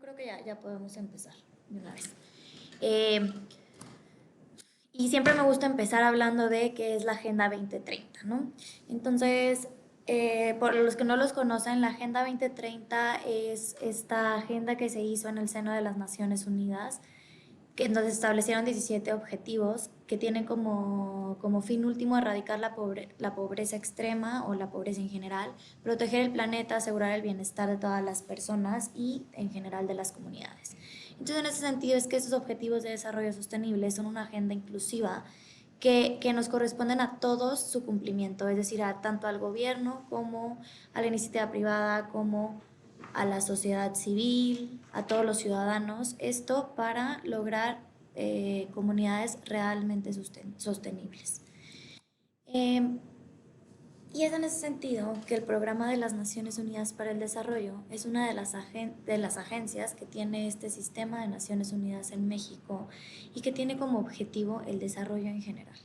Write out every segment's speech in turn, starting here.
creo que ya podemos empezar de una vez. Eh, y siempre me gusta empezar hablando de qué es la Agenda 2030, ¿no? Entonces, por los que no los conocen, la Agenda 2030 es esta agenda que se hizo en el seno de las Naciones Unidas, que entonces establecieron 17 objetivos que tienen como fin último erradicar la pobreza extrema o la pobreza en general, proteger el planeta, asegurar el bienestar de todas las personas y en general de las comunidades. Entonces, en ese sentido es que esos objetivos de desarrollo sostenible son una agenda inclusiva que nos corresponden a todos su cumplimiento, es decir, tanto al gobierno como a la iniciativa privada, como a la sociedad civil, a todos los ciudadanos, esto para lograr comunidades realmente sostenibles. Eh, y es en ese sentido que el Programa de las Naciones Unidas para el Desarrollo es una de las agencias que tiene este sistema de Naciones Unidas en México y que tiene como objetivo el desarrollo en general.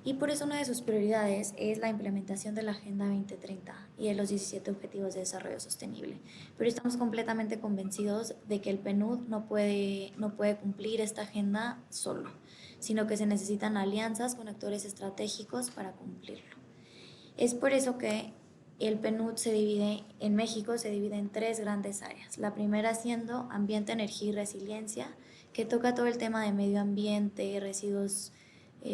Y por eso una de sus prioridades es la implementación de la Agenda 2030 y de los 17 Objetivos de Desarrollo Sostenible. Pero estamos completamente convencidos de que el PNUD no puede cumplir esta agenda solo, sino que se necesitan alianzas con actores estratégicos para cumplirlo. Es por eso que el PNUD en México se divide en tres grandes áreas. La primera siendo ambiente, energía y resiliencia, que toca todo el tema de medio ambiente, residuos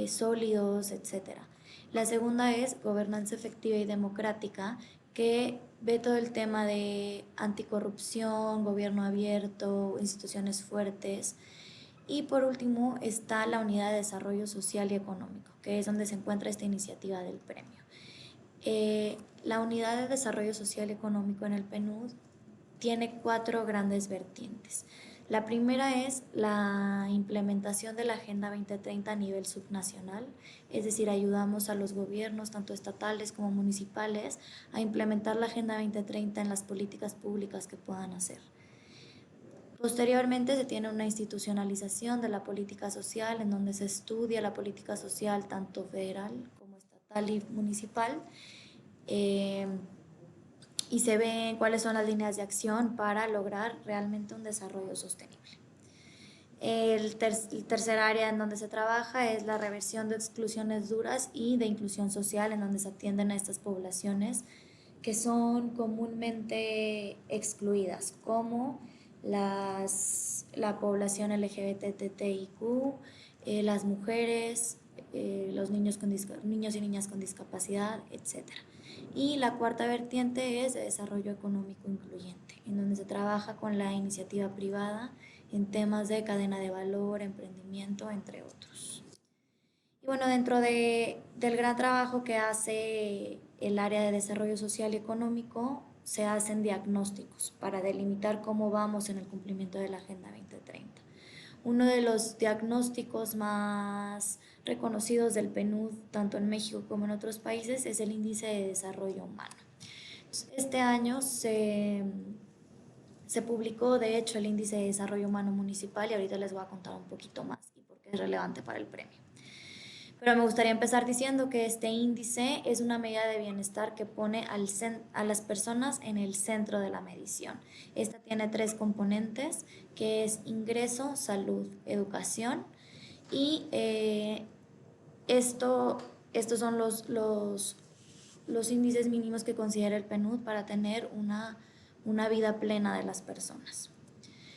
sólidos, etc. La segunda es gobernanza efectiva y democrática, que ve todo el tema de anticorrupción, gobierno abierto, instituciones fuertes. Y por último está la unidad de desarrollo social y económico, que es donde se encuentra esta iniciativa del premio. La unidad de desarrollo social y económico en el PNUD tiene cuatro grandes vertientes. La primera es la implementación de la Agenda 2030 a nivel subnacional, es decir, ayudamos a los gobiernos, tanto estatales como municipales, a implementar la Agenda 2030 en las políticas públicas que puedan hacer. Posteriormente se tiene una institucionalización de la política social en donde se estudia la política social tanto federal como estatal y municipal eh, y se ven cuáles son las líneas de acción para lograr realmente un desarrollo sostenible. El tercer área en donde se trabaja es la reversión de exclusiones duras y de inclusión social, en donde se atienden a estas poblaciones que son comúnmente excluidas, como la población LGBTTIQ, las mujeres, los niños y niñas con discapacidad, etcétera. Y la cuarta vertiente es de desarrollo económico incluyente, en donde se trabaja con la iniciativa privada en temas de cadena de valor, emprendimiento, entre otros. Y bueno, del gran trabajo que hace el área de desarrollo social y económico, se hacen diagnósticos para delimitar cómo vamos en el cumplimiento de la Agenda 2030. Uno de los diagnósticos más reconocidos del PNUD, tanto en México como en otros países, es el Índice de Desarrollo Humano. Este año se publicó, de hecho, el Índice de Desarrollo Humano Municipal y ahorita les voy a contar un poquito más y por qué es relevante para el premio. Pero me gustaría empezar diciendo que este índice es una medida de bienestar que pone a las personas en el centro de la medición. Esta tiene tres componentes, que es ingreso, salud, educación. Y estos son los índices mínimos que considera el PNUD para tener una vida plena de las personas.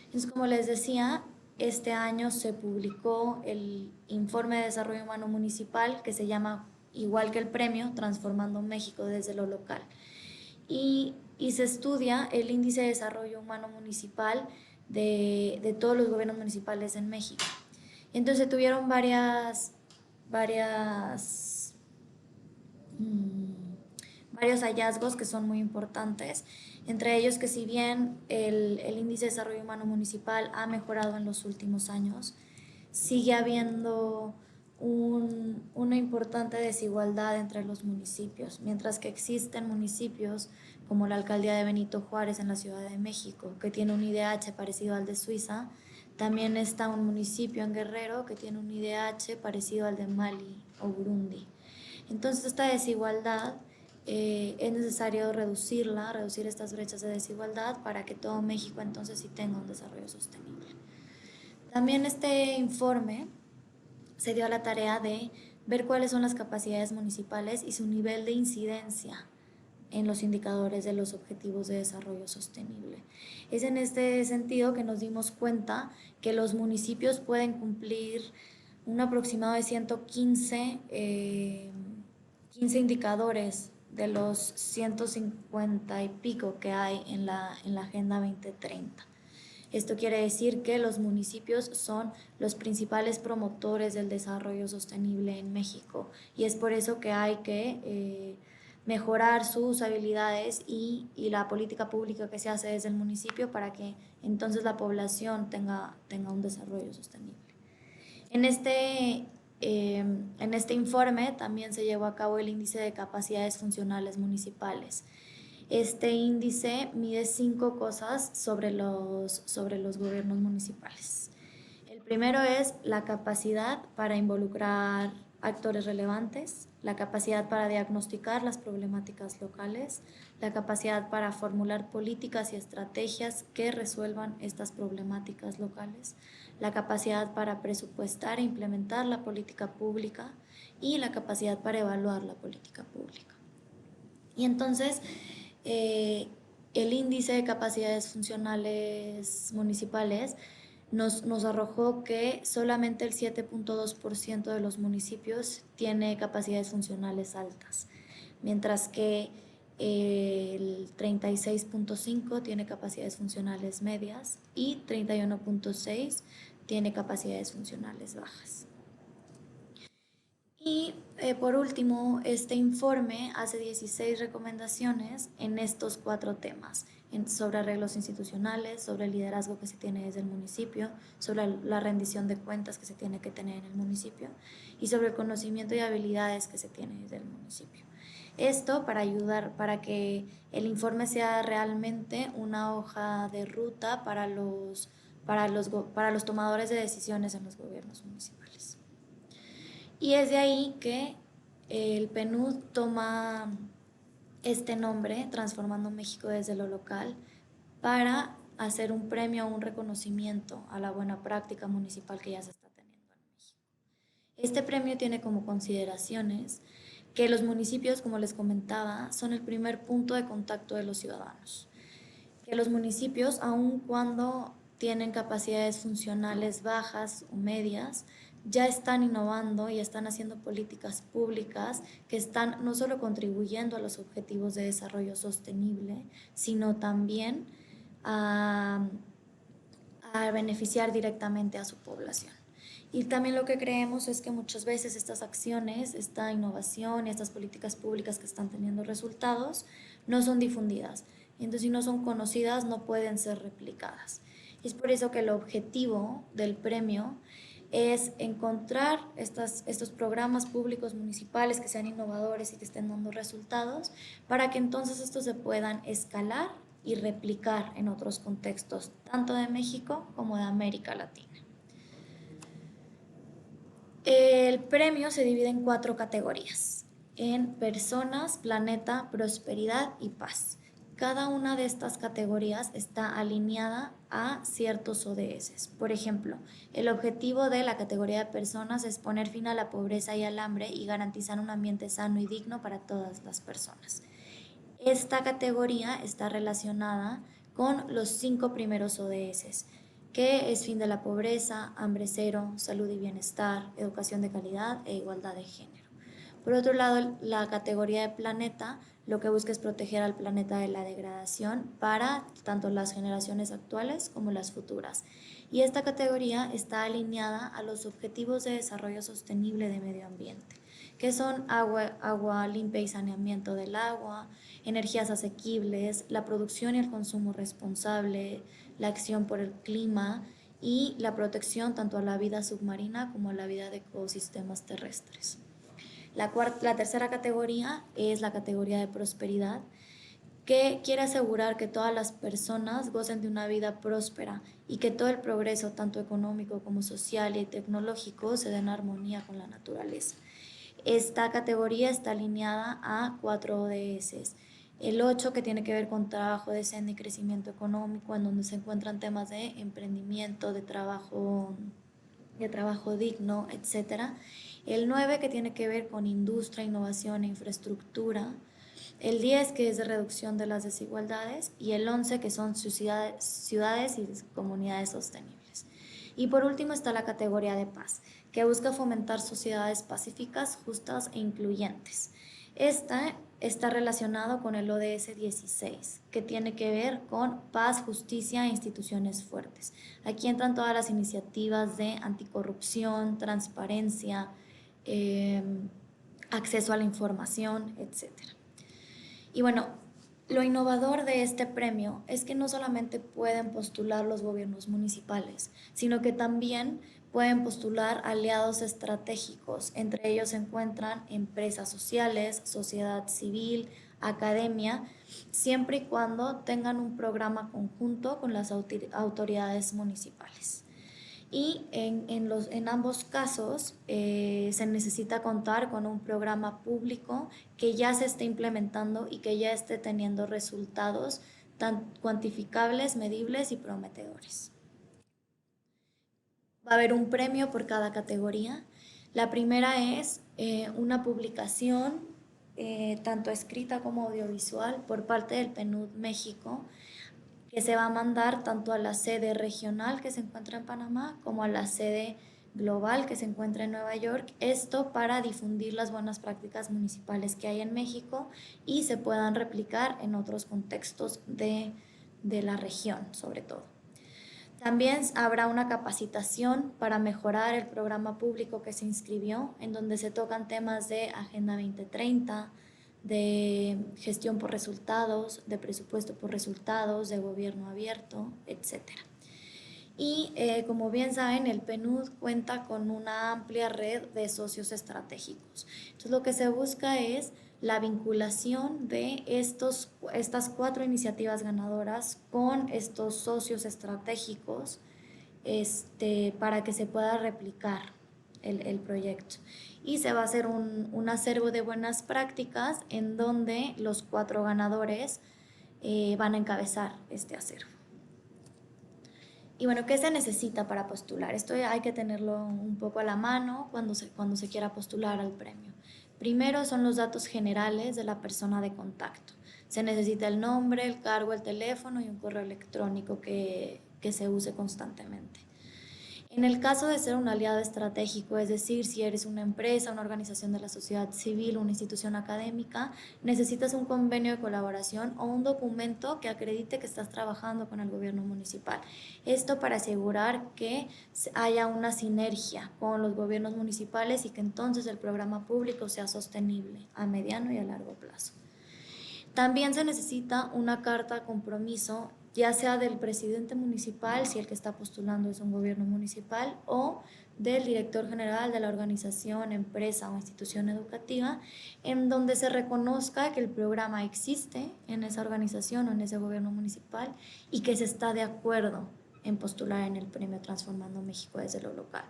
Entonces, como les decía, este año se publicó el Informe de Desarrollo Humano Municipal, que se llama, igual que el premio, Transformando México desde lo local. Y se estudia el índice de desarrollo humano municipal de todos los gobiernos municipales en México. Entonces tuvieron varios hallazgos que son muy importantes, entre ellos que si bien el índice de desarrollo humano municipal ha mejorado en los últimos años, sigue habiendo una importante desigualdad entre los municipios, mientras que existen municipios como la alcaldía de Benito Juárez en la Ciudad de México, que tiene un IDH parecido al de Suiza. También está un municipio en Guerrero que tiene un IDH parecido al de Mali o Burundi. Entonces esta desigualdad es necesario reducir estas brechas de desigualdad para que todo México entonces sí tenga un desarrollo sostenible. También este informe se dio a la tarea de ver cuáles son las capacidades municipales y su nivel de incidencia en los indicadores de los objetivos de desarrollo sostenible. Es en este sentido que nos dimos cuenta que los municipios pueden cumplir un aproximado de 115 15 indicadores de los 150 y pico que hay en la Agenda 2030. Esto quiere decir que los municipios son los principales promotores del desarrollo sostenible en México y es por eso que hay que mejorar sus habilidades y la política pública que se hace desde el municipio para que entonces la población tenga un desarrollo sostenible. En este informe también se llevó a cabo el índice de capacidades funcionales municipales. Este índice mide 5 cosas sobre los gobiernos municipales. El primero es la capacidad para involucrar actores relevantes, la capacidad para diagnosticar las problemáticas locales, la capacidad para formular políticas y estrategias que resuelvan estas problemáticas locales, la capacidad para presupuestar e implementar la política pública y la capacidad para evaluar la política pública. Y entonces, el índice de capacidades funcionales municipales nos arrojó que solamente el 7.2% de los municipios tiene capacidades funcionales altas, mientras que el 36.5% tiene capacidades funcionales medias y 31.6% tiene capacidades funcionales bajas. Y por último, este informe hace 16 recomendaciones en estos 4 temas, sobre arreglos institucionales, sobre el liderazgo que se tiene desde el municipio, sobre la rendición de cuentas que se tiene que tener en el municipio y sobre el conocimiento y habilidades que se tiene desde el municipio. Esto para ayudar, para que el informe sea realmente una hoja de ruta para los tomadores de decisiones en los gobiernos municipales. Y es de ahí que el PNUD toma este nombre, Transformando México desde lo local, para hacer un premio o un reconocimiento a la buena práctica municipal que ya se está teniendo en México. Este premio tiene como consideraciones que los municipios, como les comentaba, son el primer punto de contacto de los ciudadanos. Que los municipios, aun cuando tienen capacidades funcionales bajas o medias, ya están innovando y están haciendo políticas públicas que están no solo contribuyendo a los objetivos de desarrollo sostenible, sino también a beneficiar directamente a su población. Y también lo que creemos es que muchas veces estas acciones, esta innovación y estas políticas públicas que están teniendo resultados no son difundidas. Y entonces, si no son conocidas, no pueden ser replicadas. Y es por eso que el objetivo del premio es encontrar estos programas públicos municipales que sean innovadores y que estén dando resultados para que entonces estos se puedan escalar y replicar en otros contextos, tanto de México como de América Latina. El premio se divide en 4 categorías, en personas, planeta, prosperidad y paz. Cada una de estas categorías está alineada a ciertos ODS. Por ejemplo, el objetivo de la categoría de personas es poner fin a la pobreza y al hambre y garantizar un ambiente sano y digno para todas las personas. Esta categoría está relacionada con los 5 primeros ODS, que es fin de la pobreza, hambre cero, salud y bienestar, educación de calidad e igualdad de género. Por otro lado, la categoría de planeta lo que busca es proteger al planeta de la degradación para tanto las generaciones actuales como las futuras. Y esta categoría está alineada a los Objetivos de Desarrollo Sostenible de Medio Ambiente, que son agua limpia y saneamiento del agua, energías asequibles, la producción y el consumo responsable, la acción por el clima y la protección tanto a la vida submarina como a la vida de ecosistemas terrestres. La tercera categoría es la categoría de prosperidad, que quiere asegurar que todas las personas gocen de una vida próspera y que todo el progreso, tanto económico como social y tecnológico, se dé en armonía con la naturaleza. Esta categoría está alineada a 4 ODS. El 8, que tiene que ver con trabajo decente y crecimiento económico, en donde se encuentran temas de emprendimiento, de trabajo digno, etc. El 9, que tiene que ver con industria, innovación e infraestructura. El 10, que es de reducción de las desigualdades. Y el 11, que son ciudades y comunidades sostenibles. Y por último está la categoría de paz, que busca fomentar sociedades pacíficas, justas e incluyentes. Esta está relacionado con el ODS 16, que tiene que ver con paz, justicia e instituciones fuertes. Aquí entran todas las iniciativas de anticorrupción, transparencia, acceso a la información, etc. Y bueno, lo innovador de este premio es que no solamente pueden postular los gobiernos municipales, sino que también pueden postular aliados estratégicos. Entre ellos se encuentran empresas sociales, sociedad civil, academia, siempre y cuando tengan un programa conjunto con las autoridades municipales. Y en ambos casos se necesita contar con un programa público que ya se esté implementando y que ya esté teniendo resultados tan cuantificables, medibles y prometedores. Va a haber un premio por cada categoría. La primera es una publicación, tanto escrita como audiovisual, por parte del PNUD México, que se va a mandar tanto a la sede regional que se encuentra en Panamá como a la sede global que se encuentra en Nueva York. Esto para difundir las buenas prácticas municipales que hay en México y se puedan replicar en otros contextos de la región, sobre todo. También habrá una capacitación para mejorar el programa público que se inscribió, en donde se tocan temas de Agenda 2030, de gestión por resultados, de presupuesto por resultados, de gobierno abierto, etc. Y como bien saben, el PNUD cuenta con una amplia red de socios estratégicos. Entonces lo que se busca es la vinculación de estas 4 iniciativas ganadoras con estos socios estratégicos para que se pueda replicar el proyecto. Y se va a hacer un acervo de buenas prácticas en donde los 4 ganadores van a encabezar este acervo. Y bueno, ¿qué se necesita para postular? Esto hay que tenerlo un poco a la mano cuando se quiera postular al premio. Primero son los datos generales de la persona de contacto. Se necesita el nombre, el cargo, el teléfono y un correo electrónico que se use constantemente. En el caso de ser un aliado estratégico, es decir, si eres una empresa, una organización de la sociedad civil, una institución académica, necesitas un convenio de colaboración o un documento que acredite que estás trabajando con el gobierno municipal. Esto para asegurar que haya una sinergia con los gobiernos municipales y que entonces el programa público sea sostenible a mediano y a largo plazo. También se necesita una carta de compromiso, ya sea del presidente municipal, si el que está postulando es un gobierno municipal, o del director general de la organización, empresa o institución educativa, en donde se reconozca que el programa existe en esa organización o en ese gobierno municipal y que se está de acuerdo en postular en el premio Transformando México desde lo local.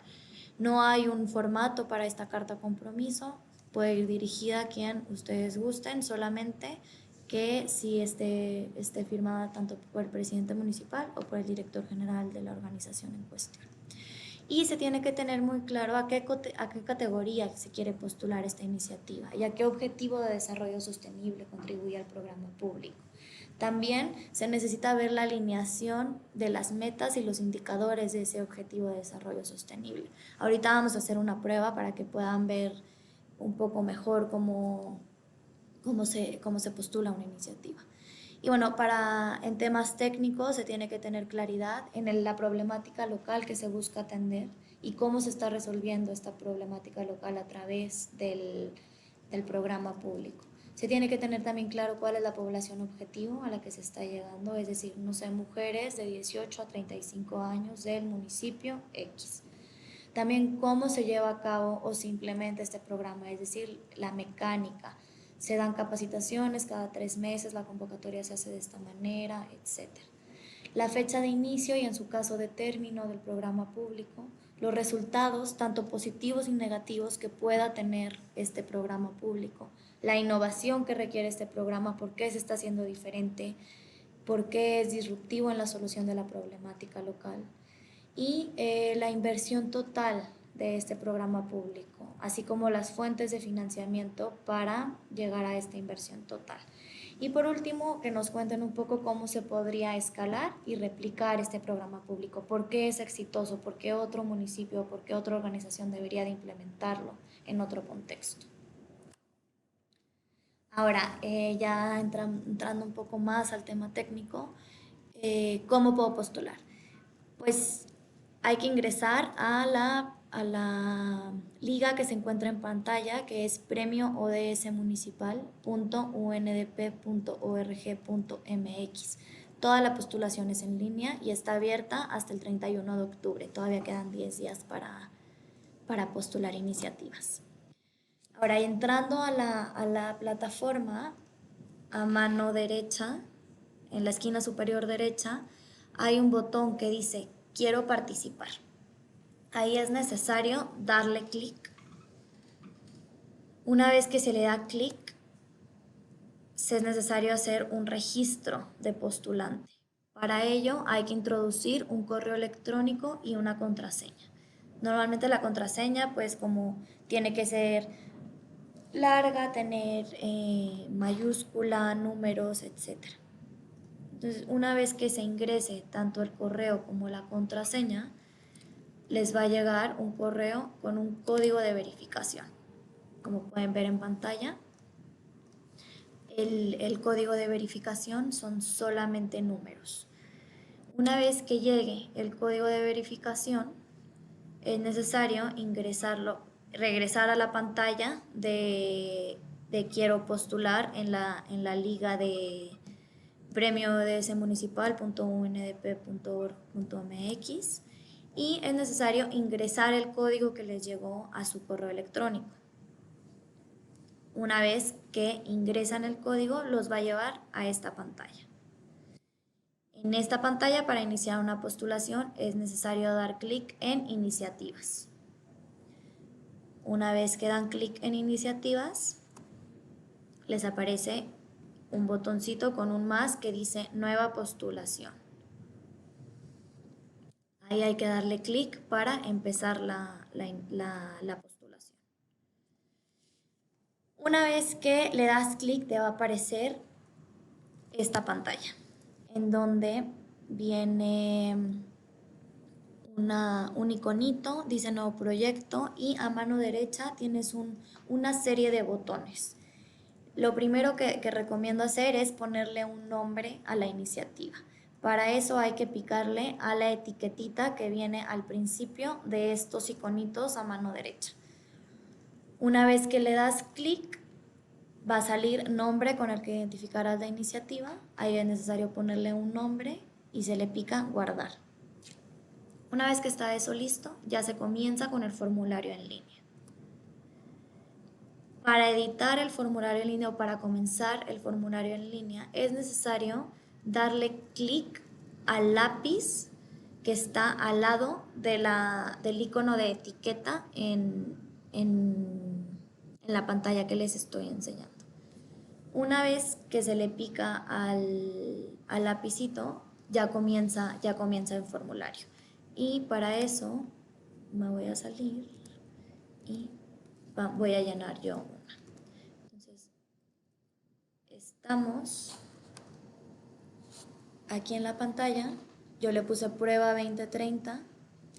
No hay un formato para esta carta de compromiso, puede ir dirigida a quien ustedes gusten, solamente que sí esté firmada tanto por el presidente municipal o por el director general de la organización en cuestión. Y se tiene que tener muy claro a qué categoría se quiere postular esta iniciativa y a qué objetivo de desarrollo sostenible contribuye al programa público. También se necesita ver la alineación de las metas y los indicadores de ese objetivo de desarrollo sostenible. Ahorita vamos a hacer una prueba para que puedan ver un poco mejor cómo se postula una iniciativa. Y bueno, en temas técnicos se tiene que tener claridad en la problemática local que se busca atender y cómo se está resolviendo esta problemática local a través del programa público. Se tiene que tener también claro cuál es la población objetivo a la que se está llegando, es decir, no sé, mujeres de 18 a 35 años del municipio X. También cómo se lleva a cabo o se implementa este programa, es decir, la mecánica. Se dan capacitaciones cada 3 meses, la convocatoria se hace de esta manera, etc. La fecha de inicio y en su caso de término del programa público, los resultados, tanto positivos y negativos, que pueda tener este programa público, la innovación que requiere este programa, por qué se está haciendo diferente, por qué es disruptivo en la solución de la problemática local, y la inversión total de este programa público, así como las fuentes de financiamiento para llegar a esta inversión total. Y por último, que nos cuenten un poco cómo se podría escalar y replicar este programa público, por qué es exitoso, por qué otro municipio, por qué otra organización debería de implementarlo en otro contexto. Ahora, ya entrando un poco más al tema técnico, ¿cómo puedo postular? Pues hay que ingresar a la liga que se encuentra en pantalla, que es premioodsmunicipal.undp.org.mx. Toda la postulación es en línea y está abierta hasta el 31 de octubre. Todavía quedan 10 días para postular iniciativas. Ahora, entrando a la plataforma, a mano derecha, en la esquina superior derecha, hay un botón que dice quiero participar. Ahí es necesario darle clic. Una vez que se le da clic, es necesario hacer un registro de postulante. Para ello hay que introducir un correo electrónico y una contraseña. Normalmente la contraseña, pues como tiene que ser larga, tener mayúscula, números, etc. Entonces, una vez que se ingrese tanto el correo como la contraseña, les va a llegar un correo con un código de verificación. Como pueden ver en pantalla, el código de verificación son solamente números. Una vez que llegue el código de verificación, es necesario regresar a la pantalla de quiero postular en la liga de premioodsmunicipal.undp.org.mx y es necesario ingresar el código que les llegó a su correo electrónico. Una vez que ingresan el código, los va a llevar a esta pantalla. En esta pantalla, para iniciar una postulación, es necesario dar clic en Iniciativas. Una vez que dan clic en Iniciativas, les aparece un botoncito con un más que dice Nueva postulación. Ahí hay que darle clic para empezar la postulación. Una vez que le das clic, te va a aparecer esta pantalla, en donde viene un iconito, dice nuevo proyecto, y a mano derecha tienes una serie de botones. Lo primero que recomiendo hacer es ponerle un nombre a la iniciativa. Para eso hay que picarle a la etiquetita que viene al principio de estos iconitos a mano derecha. Una vez que le das clic, va a salir nombre con el que identificarás la iniciativa. Ahí es necesario ponerle un nombre y se le pica guardar. Una vez que está eso listo, ya se comienza con el formulario en línea. Para editar el formulario en línea o para comenzar el formulario en línea es necesario darle clic al lápiz que está al lado del icono de etiqueta en la pantalla que les estoy enseñando. Una vez que se le pica al lapicito, ya comienza el formulario. Y para eso me voy a salir y voy a llenar yo una. Entonces, estamos aquí en la pantalla. Yo le puse prueba 2030,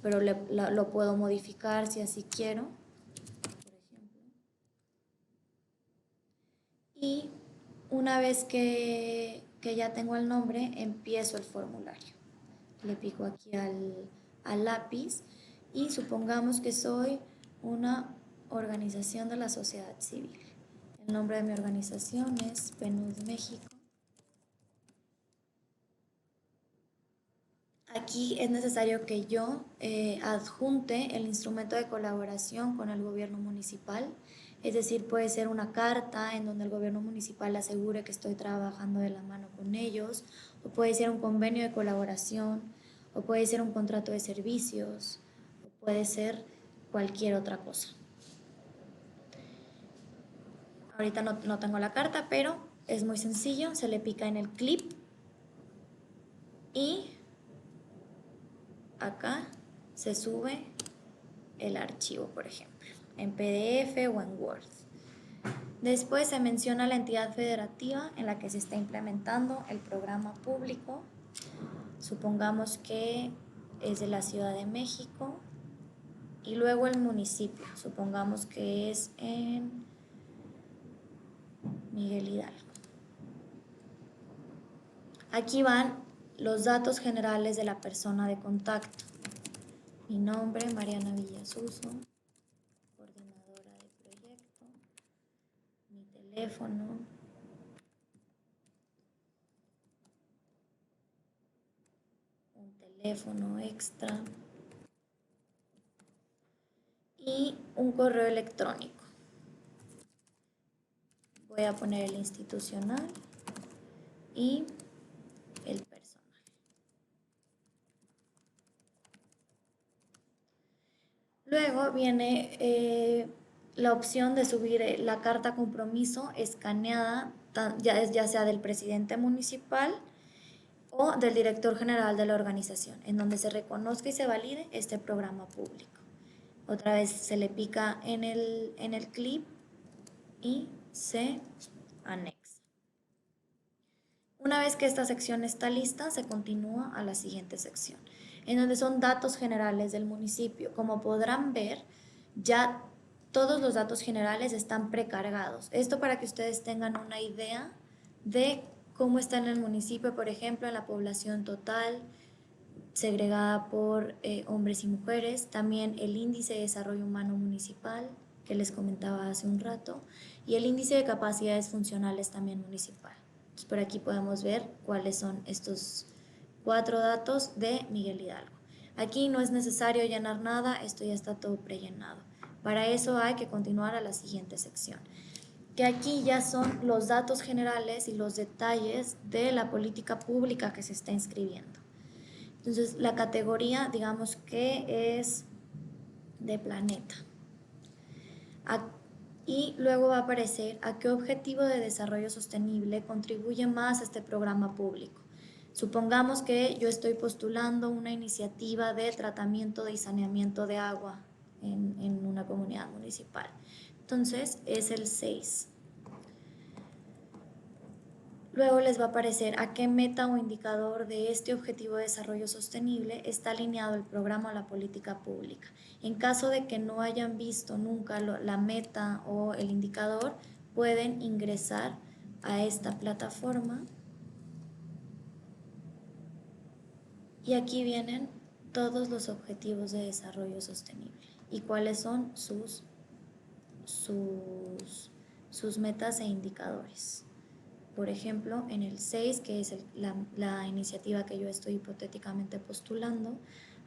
pero lo puedo modificar si así quiero, por ejemplo. Y una vez que ya tengo el nombre, empiezo el formulario. Le pico aquí al lápiz y supongamos que soy una organización de la sociedad civil. El nombre de mi organización es PNUD México. Aquí es necesario que yo adjunte el instrumento de colaboración con el gobierno municipal, es decir, puede ser una carta en donde el gobierno municipal asegure que estoy trabajando de la mano con ellos, o puede ser un convenio de colaboración, o puede ser un contrato de servicios, o puede ser cualquier otra cosa. Ahorita no tengo la carta, pero es muy sencillo. Se le pica en el clip y acá se sube el archivo, por ejemplo, en PDF o en Word. Después se menciona la entidad federativa en la que se está implementando el programa público. Supongamos que es de la Ciudad de México. Y luego el municipio, supongamos que es en Miguel Hidalgo. Aquí van los datos generales de la persona de contacto. Mi nombre, Mariana Villasuso, coordinadora de proyecto, mi teléfono, un teléfono extra y un correo electrónico. Voy a poner el institucional y el personal. Luego viene la opción de subir la carta compromiso escaneada, ya sea del presidente municipal o del director general de la organización, en donde se reconozca y se valide este programa público. Otra vez se le pica en el clip y se anexa. Una vez que esta sección está lista, se continúa a la siguiente sección, en donde son datos generales del municipio. Como podrán ver, ya todos los datos generales están precargados. Esto para que ustedes tengan una idea de cómo está en el municipio, por ejemplo, en la población total, segregada por hombres y mujeres, también el índice de desarrollo humano municipal, que les comentaba hace un rato, y el índice de capacidades funcionales también municipal. Entonces, por aquí podemos ver cuáles son estos 4 datos de Miguel Hidalgo. Aquí no es necesario llenar nada, esto ya está todo prellenado. Para eso hay que continuar a la siguiente sección, que aquí ya son los datos generales y los detalles de la política pública que se está inscribiendo. Entonces, la categoría, digamos que es de planeta. Y luego va a aparecer a qué objetivo de desarrollo sostenible contribuye más este programa público. Supongamos que yo estoy postulando una iniciativa de tratamiento y saneamiento de agua en una comunidad municipal. Entonces, es el 6. Luego les va a aparecer a qué meta o indicador de este objetivo de desarrollo sostenible está alineado el programa o la política pública. En caso de que no hayan visto nunca la meta o el indicador, pueden ingresar a esta plataforma y aquí vienen todos los objetivos de desarrollo sostenible y cuáles son sus metas e indicadores. Por ejemplo, en el 6, que es la iniciativa que yo estoy hipotéticamente postulando,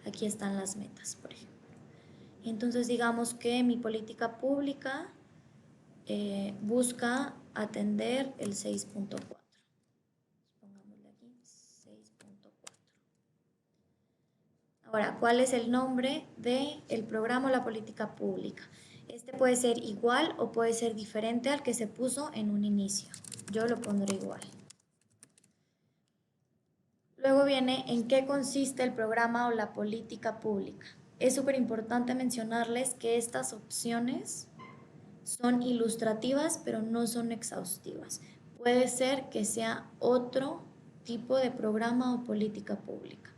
aquí están las metas, por ejemplo. Entonces, digamos que mi política pública busca atender el 6.4. Pongámosle aquí 6.4. Ahora, ¿cuál es el nombre del programa o la política pública? Este puede ser igual o puede ser diferente al que se puso en un inicio. Yo lo pondré igual. Luego viene en qué consiste el programa o la política pública. Es súper importante mencionarles que estas opciones son ilustrativas, pero no son exhaustivas. Puede ser que sea otro tipo de programa o política pública.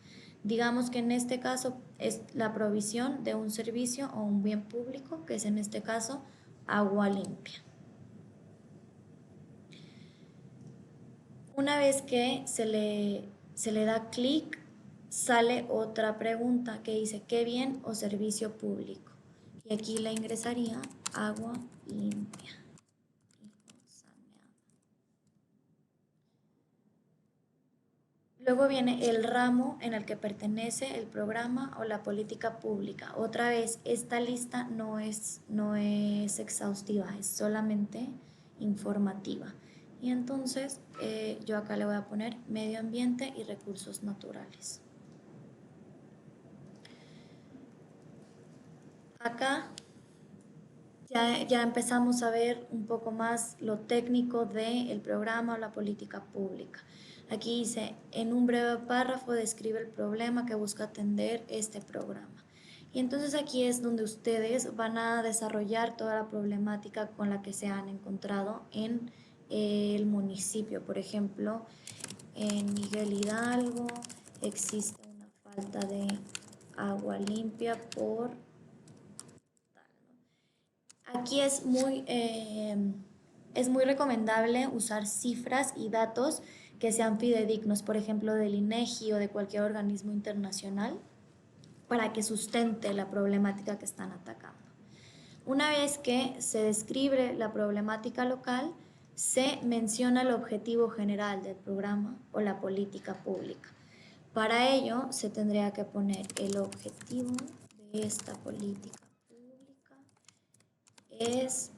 Digamos que en este caso es la provisión de un servicio o un bien público, que es en este caso agua limpia. Una vez que se le da clic, sale otra pregunta que dice ¿qué bien o servicio público? Y aquí le ingresaría agua limpia. Luego viene el ramo en el que pertenece el programa o la política pública. Otra vez, esta lista no es exhaustiva, es solamente informativa. Y entonces yo acá le voy a poner medio ambiente y recursos naturales. Acá ya empezamos a ver un poco más lo técnico del programa o la política pública. Aquí dice, en un breve párrafo describe el problema que busca atender este programa. Y entonces aquí es donde ustedes van a desarrollar toda la problemática con la que se han encontrado en el municipio. Por ejemplo, en Miguel Hidalgo existe una falta de agua limpia por... Aquí es muy recomendable usar cifras y datos que sean fidedignos, por ejemplo, del INEGI o de cualquier organismo internacional, para que sustente la problemática que están atacando. Una vez que se describe la problemática local, se menciona el objetivo general del programa o la política pública. Para ello, se tendría que poner el objetivo de esta política pública es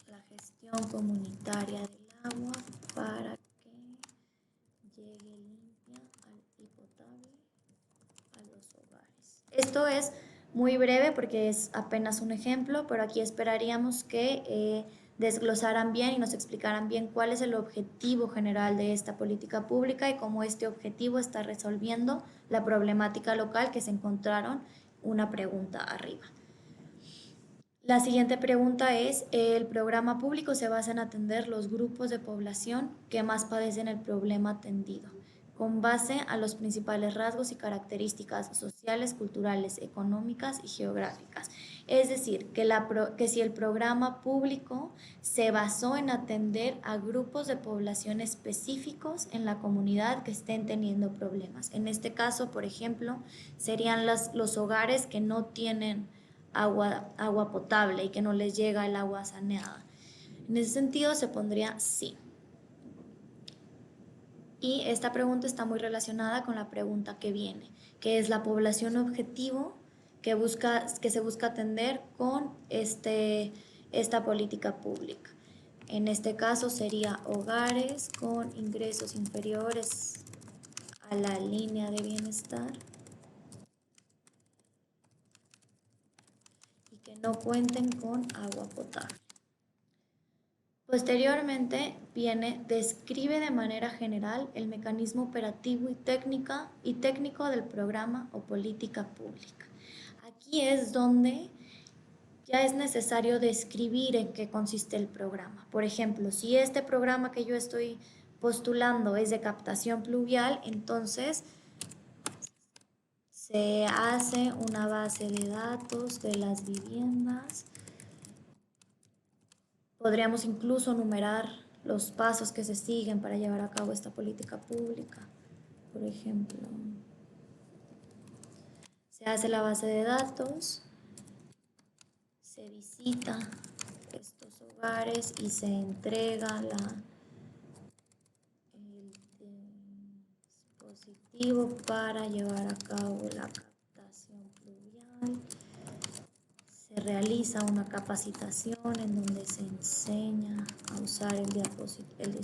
la gestión comunitaria del agua para que llegue limpia y potable a los hogares. Esto es muy breve porque es apenas un ejemplo, pero aquí esperaríamos que desglosaran bien y nos explicaran bien cuál es el objetivo general de esta política pública y cómo este objetivo está resolviendo la problemática local que se encontraron una pregunta arriba. La siguiente pregunta es, ¿el programa público se basa en atender los grupos de población que más padecen el problema atendido, con base a los principales rasgos y características sociales, culturales, económicas y geográficas? Es decir, que si el programa público se basó en atender a grupos de población específicos en la comunidad que estén teniendo problemas. En este caso, por ejemplo, serían los hogares que no tienen agua potable y que no les llega el agua saneada. En ese sentido se pondría sí. Y esta pregunta está muy relacionada con la pregunta que viene, que es la población objetivo que se busca atender con esta política pública. En este caso sería hogares con ingresos inferiores a la línea de bienestar que no cuenten con agua potable. Posteriormente describe de manera general el mecanismo operativo y técnico del programa o política pública. Aquí es donde ya es necesario describir en qué consiste el programa. Por ejemplo, si este programa que yo estoy postulando es de captación pluvial, entonces se hace una base de datos de las viviendas. Podríamos incluso numerar los pasos que se siguen para llevar a cabo esta política pública. Por ejemplo, se hace la base de datos, se visita estos hogares y se entrega el dispositivo para llevar a cabo la captación pluvial. Se realiza una capacitación en donde se enseña a usar el dispositivo,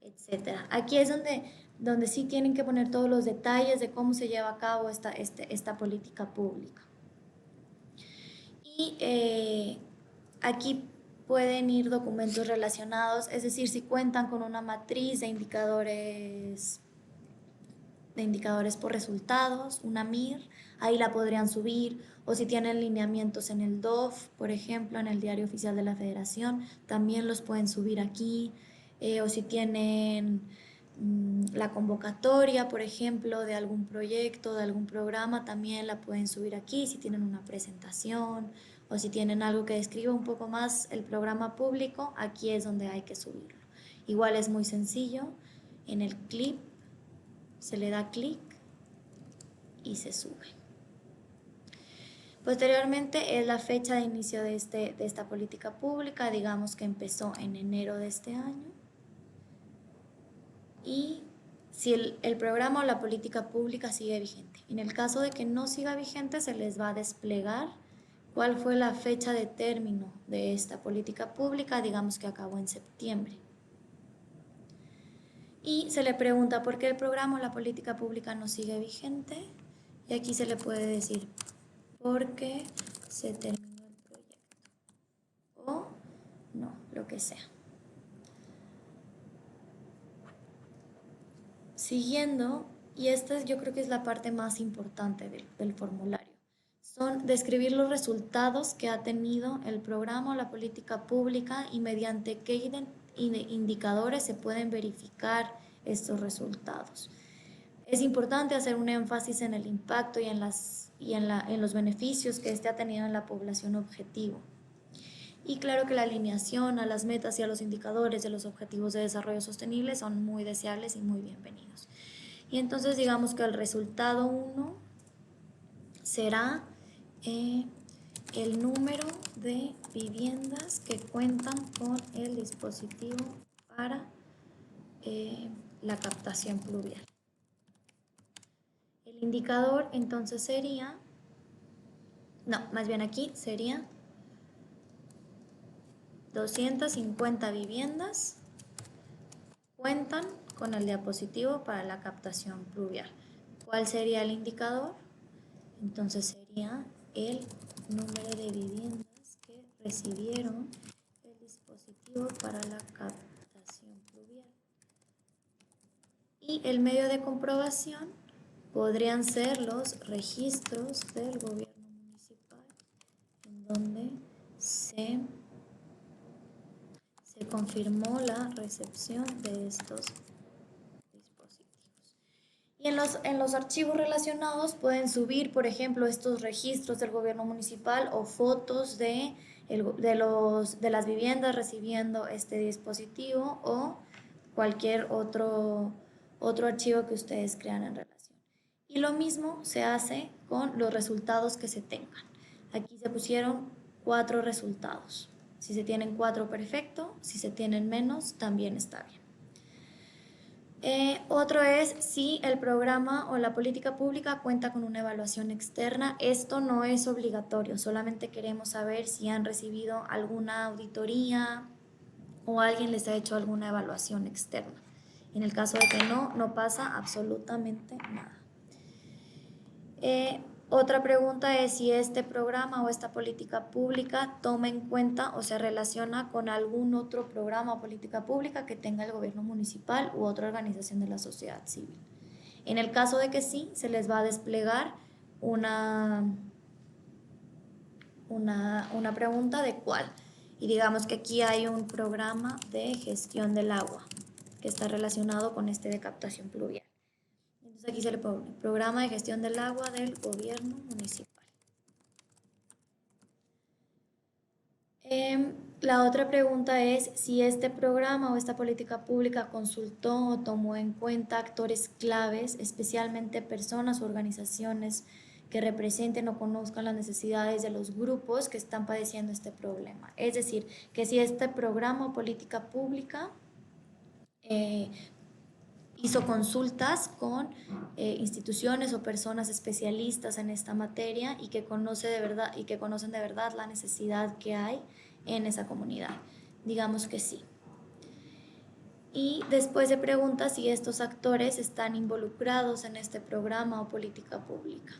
etc. Aquí es donde sí tienen que poner todos los detalles de cómo se lleva a cabo esta política pública. Y aquí pueden ir documentos relacionados, es decir, si cuentan con una matriz de indicadores por resultados, una MIR, ahí la podrían subir, o si tienen lineamientos en el DOF, por ejemplo, en el Diario Oficial de la Federación, también los pueden subir aquí, o si tienen la convocatoria, por ejemplo, de algún proyecto, de algún programa, también la pueden subir aquí, si tienen una presentación, o si tienen algo que describa un poco más el programa público, aquí es donde hay que subirlo. Igual es muy sencillo, en el clip se le da clic y se sube. Posteriormente es la fecha de inicio de esta política pública, digamos que empezó en enero de este año. Y si el programa o la política pública sigue vigente. En el caso de que no siga vigente, se les va a desplegar cuál fue la fecha de término de esta política pública, digamos que acabó en septiembre. Y se le pregunta por qué el programa o la política pública no sigue vigente, y aquí se le puede decir porque se terminó el proyecto. O no, lo que sea. Siguiendo, y esta yo creo que es la parte más importante del formulario, son describir los resultados que ha tenido el programa o la política pública y mediante qué indicadores se pueden verificar estos resultados. Es importante hacer un énfasis en el impacto y en los beneficios que este ha tenido en la población objetivo. Y claro que la alineación a las metas y a los indicadores de los objetivos de desarrollo sostenible son muy deseables y muy bienvenidos. Y entonces digamos que el resultado 1 será el número de viviendas que cuentan con el dispositivo para la captación pluvial. El indicador entonces sería, no, más bien aquí sería 250 viviendas cuentan con el dispositivo para la captación pluvial. ¿Cuál sería el indicador? Entonces sería el número de viviendas que recibieron el dispositivo para la captación pluvial. Y el medio de comprobación podrían ser los registros del gobierno municipal, en donde se confirmó la recepción de estos dispositivos. Y en los archivos relacionados pueden subir, por ejemplo, estos registros del gobierno municipal o fotos de las viviendas recibiendo este dispositivo o cualquier otro archivo que ustedes crean en relación. Y lo mismo se hace con los resultados que se tengan. Aquí se pusieron 4 resultados. Si se tienen 4, perfecto. Si se tienen menos, también está bien. Otro es si el programa o la política pública cuenta con una evaluación externa. Esto no es obligatorio, solamente queremos saber si han recibido alguna auditoría o alguien les ha hecho alguna evaluación externa. En el caso de que no pasa absolutamente nada. Otra pregunta es si este programa o esta política pública toma en cuenta o se relaciona con algún otro programa o política pública que tenga el gobierno municipal u otra organización de la sociedad civil. En el caso de que sí, se les va a desplegar una pregunta de cuál. Y digamos que aquí hay un programa de gestión del agua que está relacionado con este de captación pluvial. Entonces aquí se le pone programa de gestión del agua del gobierno municipal. La otra pregunta es si este programa o esta política pública consultó o tomó en cuenta actores claves, especialmente personas o organizaciones que representen o conozcan las necesidades de los grupos que están padeciendo este problema. Es decir, que si este programa o política pública hizo consultas con instituciones o personas especialistas en esta materia y que conocen de verdad la necesidad que hay en esa comunidad. Digamos que sí. Y después se pregunta si estos actores están involucrados en este programa o política pública.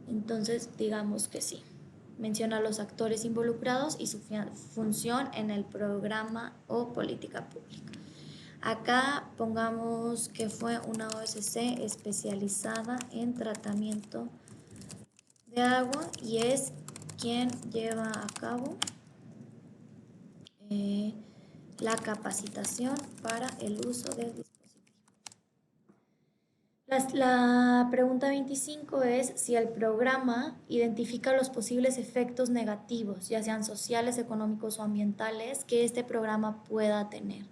Entonces, digamos que sí. Menciona a los actores involucrados y su función en el programa o política pública. Acá pongamos que fue una OSC especializada en tratamiento de agua y es quien lleva a cabo la capacitación para el uso del dispositivo. La pregunta 25 es si el programa identifica los posibles efectos negativos, ya sean sociales, económicos o ambientales, que este programa pueda tener.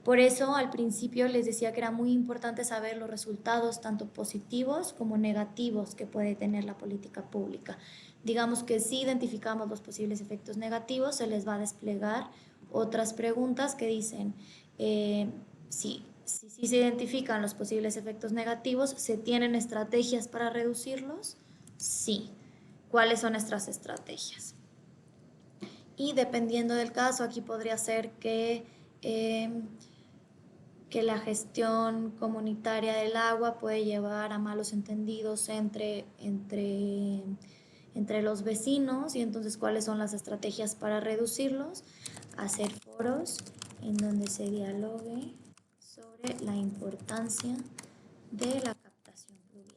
Por eso al principio les decía que era muy importante saber los resultados tanto positivos como negativos que puede tener la política pública. Digamos que si identificamos los posibles efectos negativos, se les va a desplegar otras preguntas que dicen si se identifican los posibles efectos negativos, ¿se tienen estrategias para reducirlos? Sí. ¿Cuáles son nuestras estrategias? Y dependiendo del caso, aquí podría ser que que la gestión comunitaria del agua puede llevar a malos entendidos entre los vecinos, y entonces cuáles son las estrategias para reducirlos, hacer foros en donde se dialogue sobre la importancia de la captación pluvial.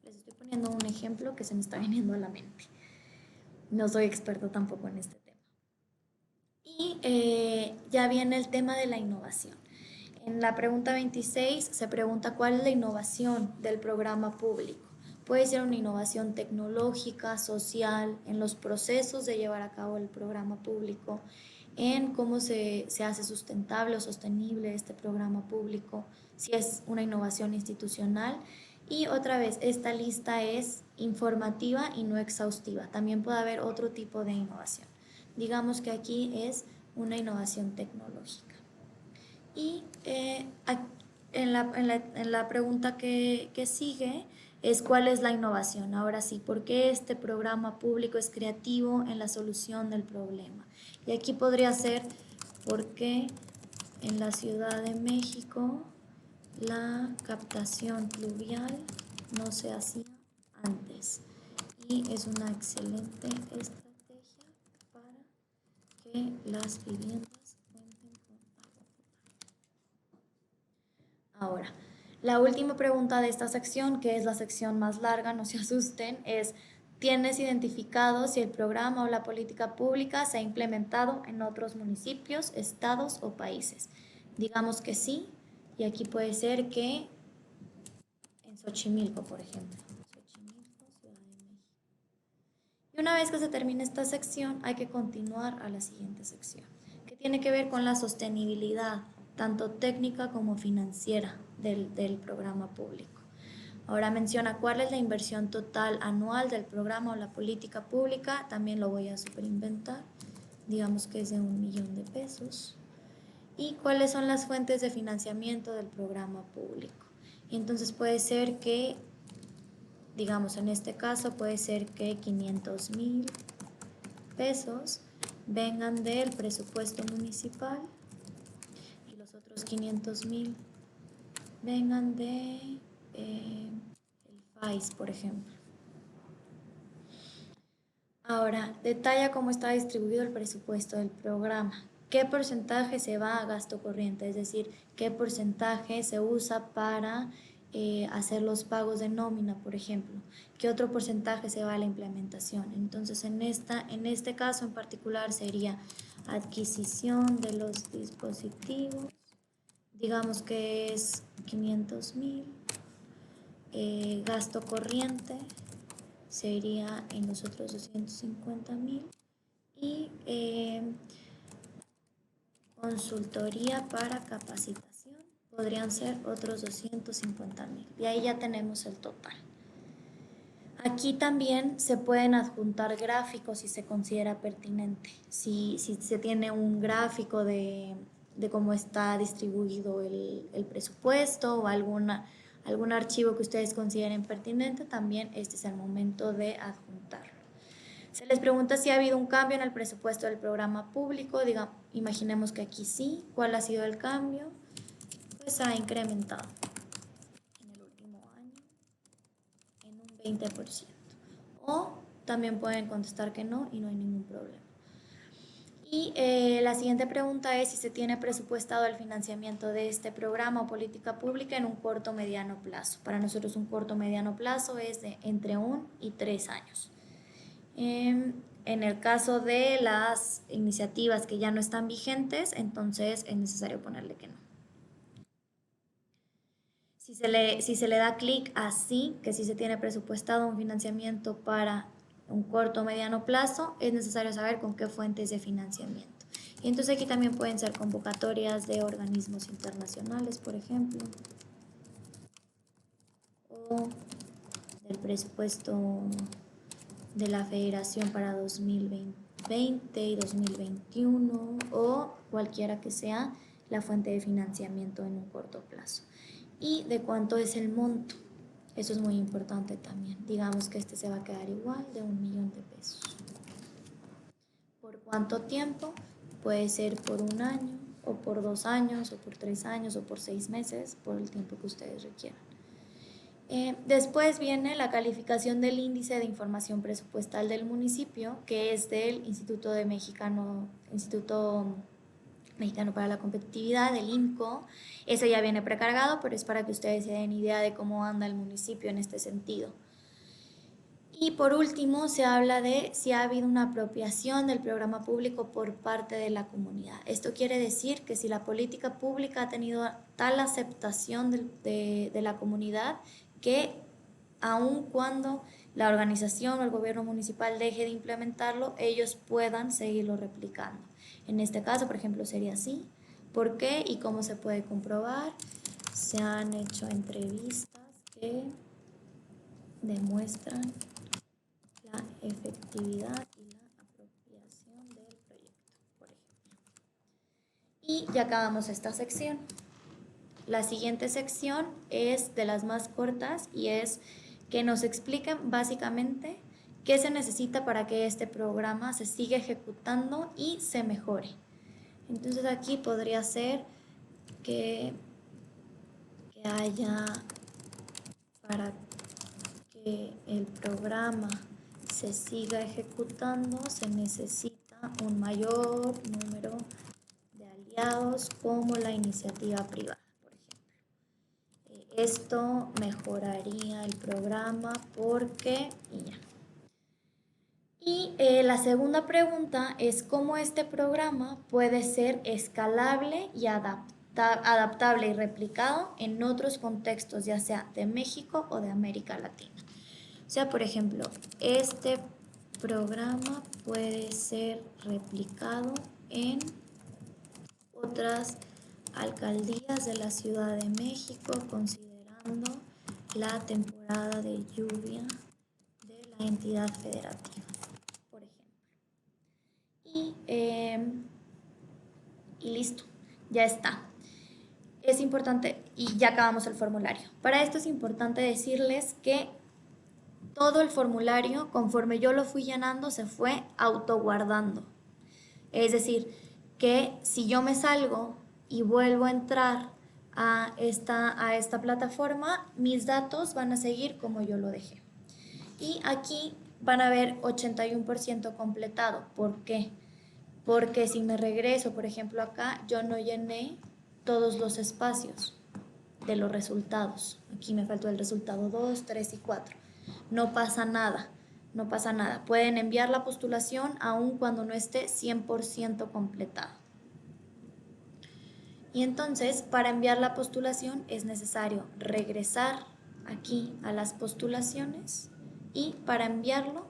Les estoy poniendo un ejemplo que se me está viniendo a la mente. No soy experto tampoco en este tema. Y ya viene el tema de la innovación. En la pregunta 26 se pregunta cuál es la innovación del programa público. Puede ser una innovación tecnológica, social, en los procesos de llevar a cabo el programa público, en cómo se hace sustentable o sostenible este programa público, si es una innovación institucional. Y otra vez, esta lista es informativa y no exhaustiva. También puede haber otro tipo de innovación. Digamos que aquí es una innovación tecnológica. Y en la pregunta que sigue es cuál es la innovación. Ahora sí, ¿por qué este programa público es creativo en la solución del problema? Y aquí podría ser por qué en la Ciudad de México la captación pluvial no se hacía antes. Y es una excelente estrategia para que las viviendas cuenten con agua potable. Ahora, la última pregunta de esta sección, que es la sección más larga, no se asusten, es: ¿tienes identificado si el programa o la política pública se ha implementado en otros municipios, estados o países? Digamos que sí, y aquí puede ser que en Xochimilco, por ejemplo. Xochimilco, Ciudad de México. Y una vez que se termine esta sección, hay que continuar a la siguiente sección, que tiene que ver con la sostenibilidad, tanto técnica como financiera del programa público. Ahora menciona cuál es la inversión total anual del programa o la política pública. También lo voy a superinventar. Digamos que es de 1.000.000 de pesos. Y cuáles son las fuentes de financiamiento del programa público. Y entonces puede ser que, digamos en este caso, puede ser que 500.000 pesos vengan del presupuesto municipal y los otros 500.000 vengan de el FAIS, por ejemplo. Ahora, detalla cómo está distribuido el presupuesto del programa. ¿Qué porcentaje se va a gasto corriente? Es decir, ¿qué porcentaje se usa para hacer los pagos de nómina, por ejemplo? ¿Qué otro porcentaje se va a la implementación? Entonces, en este caso en particular sería adquisición de los dispositivos. Digamos que es 500.000. Gasto corriente sería en los otros 250.000. Y consultoría para capacitación podrían ser otros 250.000. Y ahí ya tenemos el total. Aquí también se pueden adjuntar gráficos si se considera pertinente. Si se tiene un gráfico de cómo está distribuido el presupuesto o algún archivo que ustedes consideren pertinente, también este es el momento de adjuntarlo. Se les pregunta si ha habido un cambio en el presupuesto del programa público. Imaginemos que aquí sí. ¿Cuál ha sido el cambio? Pues ha incrementado en el último año en un 20%. O también pueden contestar que no y no hay ningún problema. Y la siguiente pregunta es si se tiene presupuestado el financiamiento de este programa o política pública en un corto o mediano plazo. Para nosotros un corto o mediano plazo es de entre 1 y 3 años. En el caso de las iniciativas que ya no están vigentes, entonces es necesario ponerle que no. Si se le da clic a sí, que sí se tiene presupuestado un financiamiento para un corto o mediano plazo, es necesario saber con qué fuentes de financiamiento. Y entonces aquí también pueden ser convocatorias de organismos internacionales, por ejemplo, o del presupuesto de la Federación para 2020 y 2021, o cualquiera que sea la fuente de financiamiento en un corto plazo. Y de cuánto es el monto. Eso es muy importante también. Digamos que este se va a quedar igual, de 1.000.000 de pesos. ¿Por cuánto tiempo? Puede ser por un año, o por 2 años, o por 3 años, o por 6 meses, por el tiempo que ustedes requieran. Después viene la calificación del índice de información presupuestal del municipio, que es del Instituto Mexicano para la Competitividad, del IMCO. Eso ya viene precargado, pero es para que ustedes se den idea de cómo anda el municipio en este sentido. Y por último, se habla de si ha habido una apropiación del programa público por parte de la comunidad. Esto quiere decir que si la política pública ha tenido tal aceptación de la comunidad que aun cuando la organización o el gobierno municipal deje de implementarlo, ellos puedan seguirlo replicando. En este caso, por ejemplo, sería así. ¿Por qué y cómo se puede comprobar? Se han hecho entrevistas que demuestran la efectividad y la apropiación del proyecto, por ejemplo. Y ya acabamos esta sección. La siguiente sección es de las más cortas y es que nos expliquen básicamente qué se necesita para que este programa se siga ejecutando y se mejore. Entonces aquí podría ser que haya, para que el programa se siga ejecutando, se necesita un mayor número de aliados como la iniciativa privada, por ejemplo. Esto mejoraría el programa porque y ya. Y la segunda pregunta es cómo este programa puede ser escalable y adaptable y replicado en otros contextos, ya sea de México o de América Latina. O sea, por ejemplo, este programa puede ser replicado en otras alcaldías de la Ciudad de México, considerando la temporada de lluvia de la entidad federativa, por ejemplo. Y listo, ya está. Es importante, y ya acabamos el formulario. Para esto es importante decirles que todo el formulario, conforme yo lo fui llenando, se fue autoguardando. Es decir, que si yo me salgo y vuelvo a entrar a esta plataforma, mis datos van a seguir como yo lo dejé. Y aquí van a ver 81% completado. ¿Por qué? Porque si me regreso, por ejemplo, acá, yo no llené todos los espacios de los resultados. Aquí me faltó el resultado 2, 3 y 4. No pasa nada, no pasa nada. Pueden enviar la postulación aun cuando no esté 100% completado. Y entonces, para enviar la postulación es necesario regresar aquí a las postulaciones y para enviarlo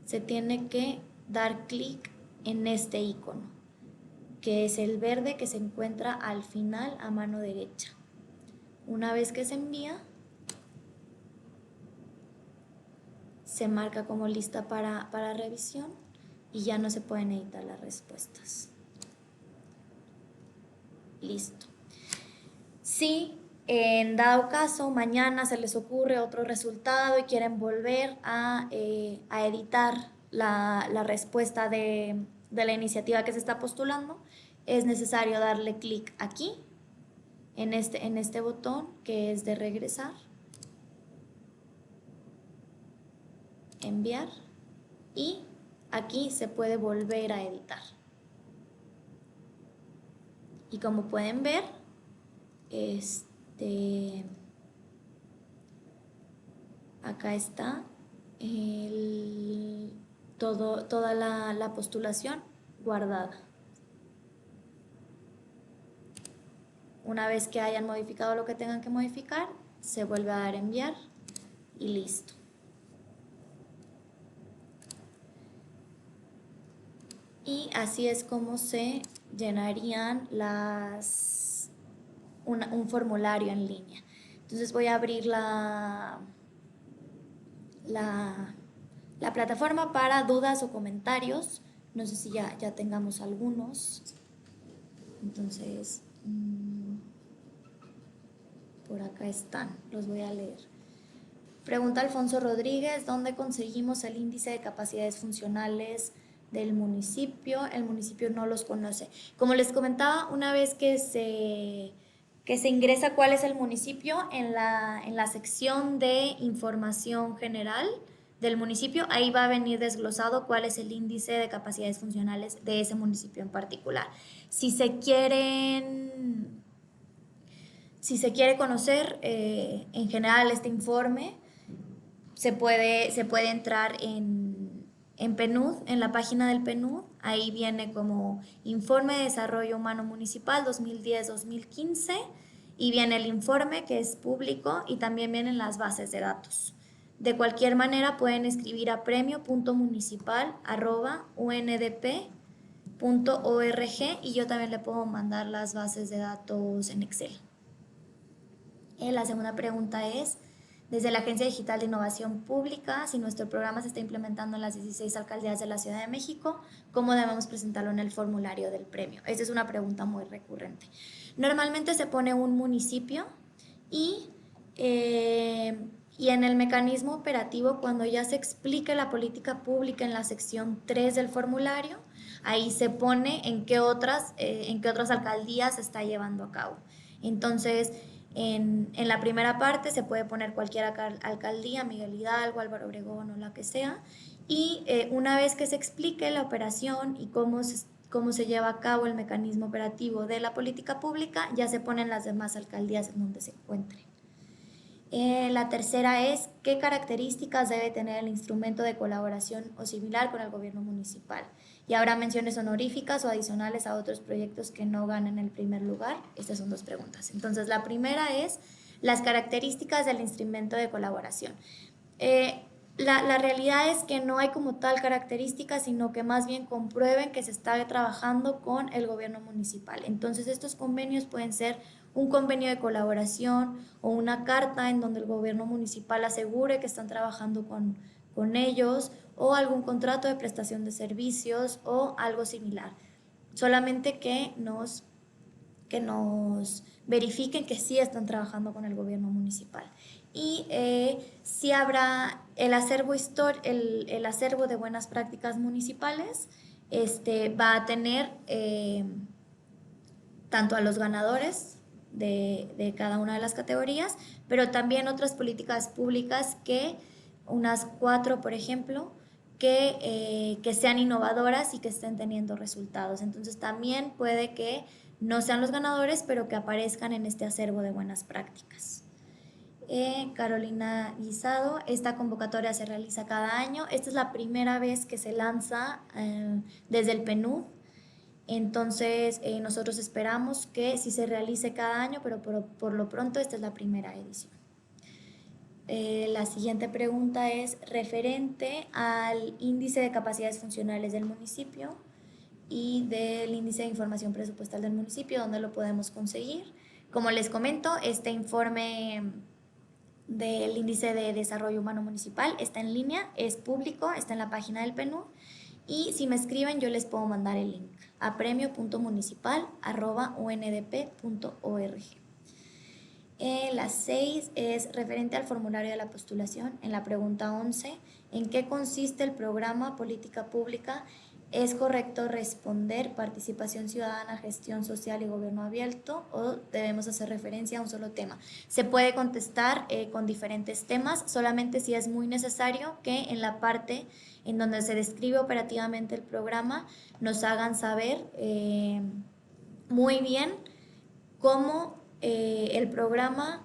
se tiene que dar clic en este icono, que es el verde que se encuentra al final a mano derecha. Una vez que se envía, se marca como lista para revisión y ya no se pueden editar las respuestas. Listo. Si en dado caso mañana se les ocurre otro resultado y quieren volver a editar la respuesta de la iniciativa que se está postulando, es necesario darle clic aquí, en este botón que es de regresar, enviar, y aquí se puede volver a editar. Y como pueden ver, acá está toda la postulación guardada. Una vez que hayan modificado lo que tengan que modificar, se vuelve a dar enviar y listo. Y así es como se llenarían un formulario en línea. Entonces voy a abrir la plataforma para dudas o comentarios. No sé si ya tengamos algunos. Entonces, por acá están, los voy a leer. Pregunta Alfonso Rodríguez, ¿dónde conseguimos el índice de capacidades funcionales del municipio. El municipio no los conoce. Como les comentaba, una vez que se ingresa cuál es el municipio, en la sección de información general del municipio, ahí va a venir desglosado cuál es el índice de capacidades funcionales de ese municipio en particular. Si se quiere conocer en general este informe, se puede entrar en PNUD, en la página del PNUD. Ahí viene como Informe de Desarrollo Humano Municipal 2010-2015, y viene el informe, que es público, y también vienen las bases de datos. De cualquier manera pueden escribir a premio.municipal@undp.org, y yo también le puedo mandar las bases de datos en Excel. La segunda pregunta es: desde la Agencia Digital de Innovación Pública, si nuestro programa se está implementando en las 16 alcaldías de la Ciudad de México, ¿cómo debemos presentarlo en el formulario del premio? Esa es una pregunta muy recurrente. Normalmente se pone un municipio y en el mecanismo operativo, cuando ya se explique la política pública en la sección 3 del formulario, ahí se pone en qué otras alcaldías se está llevando a cabo. Entonces, en la primera parte se puede poner cualquier alcaldía, Miguel Hidalgo, Álvaro Obregón o la que sea, y una vez que se explique la operación y cómo se lleva a cabo el mecanismo operativo de la política pública, ya se ponen las demás alcaldías en donde se encuentre. La tercera es: ¿qué características debe tener el instrumento de colaboración o similar con el gobierno municipal? Y habrá menciones honoríficas o adicionales a otros proyectos que no ganen el primer lugar. Estas son dos preguntas. Entonces, la primera es las características del instrumento de colaboración. La realidad es que no hay como tal características, sino que más bien comprueben que se está trabajando con el gobierno municipal. Entonces, estos convenios pueden ser un convenio de colaboración o una carta en donde el gobierno municipal asegure que están trabajando con ellos, o algún contrato de prestación de servicios o algo similar. Solamente que nos verifiquen que sí están trabajando con el gobierno municipal. Y sí habrá el acervo de buenas prácticas municipales, va a tener tanto a los ganadores de cada una de las categorías, pero también otras políticas públicas, unas 4, por ejemplo, que sean innovadoras y que estén teniendo resultados. Entonces también puede que no sean los ganadores, pero que aparezcan en este acervo de buenas prácticas. Carolina Guisado: esta convocatoria se realiza cada año. Esta es la primera vez que se lanza desde el PNUD. Entonces, nosotros esperamos que sí se realice cada año, pero por lo pronto esta es la primera edición. La siguiente pregunta es referente al índice de capacidades funcionales del municipio y del índice de información presupuestal del municipio. ¿Dónde lo podemos conseguir? Como les comento, este informe del índice de desarrollo humano municipal está en línea, es público, está en la página del PNUD, y si me escriben yo les puedo mandar el link a premio.municipal@undp.org. La 6 es referente al formulario de la postulación. En la pregunta 11, ¿en qué consiste el programa Política Pública? ¿Es correcto responder participación ciudadana, gestión social y gobierno abierto, o debemos hacer referencia a un solo tema? Se puede contestar con diferentes temas, solamente si es muy necesario que en la parte en donde se describe operativamente el programa nos hagan saber muy bien cómo el programa